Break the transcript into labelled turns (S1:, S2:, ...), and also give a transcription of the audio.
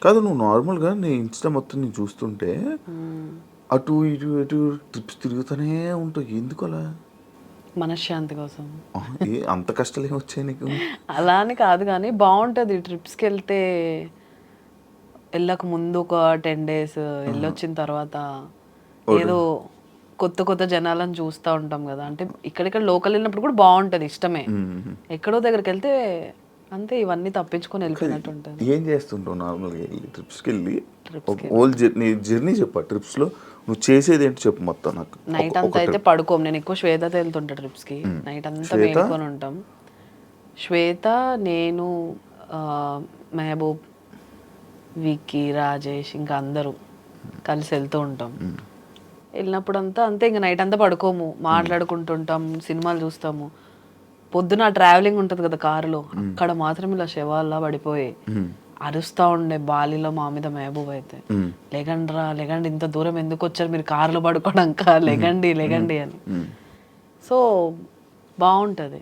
S1: కాదు నువ్వు నార్మల్గా నీ ఇన్స్టా మొత్తం నేను చూస్తుంటే అటు ఇటు ఇటు ట్రిప్స్ తిరుగుతూనే ఉంటావు, ఎందుకు అలా?
S2: మనశ్శాంతి కోసం.
S1: అంత కష్టాలు ఏమొచ్చాయి నీకు?
S2: అలా అని కాదు కానీ బాగుంటుంది ట్రిప్స్కి వెళ్తే. వెళ్ళక ముందు ఒక 10 days వెళ్ళొచ్చిన తర్వాత ఏదో కొత్త కొత్త జనాలను చూస్తూ ఉంటాం కదా. అంటే ఇక్కడిక్కడ లోకల్ వెళ్ళినప్పుడు కూడా బాగుంటుంది, ఇష్టమే. ఎక్కడో దగ్గరికి వెళ్తే అంతే ఇవన్నీ తప్పించుకొని వెళ్ళిపోయినట్టు ఉంటుంది.
S1: ఏం చేస్తుంటావు నార్మల్గా వెళ్ళి ట్రిప్స్కి వెళ్ళి? హోల్ జర్నీ చెప్పా, ట్రిప్స్లో నువ్వు చేసేది ఏంటి చెప్పు మొత్తం నాకు.
S2: నైట్ అంతా అయితే పడుకోము. నేను ఎక్కువ శ్వేతతో వెళ్తుంటా ట్రిప్స్కి. నైట్ అంతా మేలుకొని ఉంటాం. శ్వేత, నేను, మెహబూబ్, విక్కీ, రాజేష్, ఇంకా అందరూ కలిసి వెళ్తూ ఉంటాం. వెళ్ళినప్పుడు అంతా అంతే, ఇంకా నైట్ అంతా పడుకోము, మాట్లాడుకుంటుంటాం, సినిమాలు చూస్తాము. పొద్దున ట్రావెలింగ్ ఉంటుంది కదా కారులో, అక్కడ మాత్రం ఇలా శవాల్లా పడిపోయి అరుస్తూ ఉండే బాలీలో మా మీద మెహబూబ్ అయితే, లెగండ్రా లెగండి, ఇంత దూరం ఎందుకు వచ్చారు మీరు కారులో పడుకోవడాక, లెగండి లెగండి అని. సో బాగుంటుంది.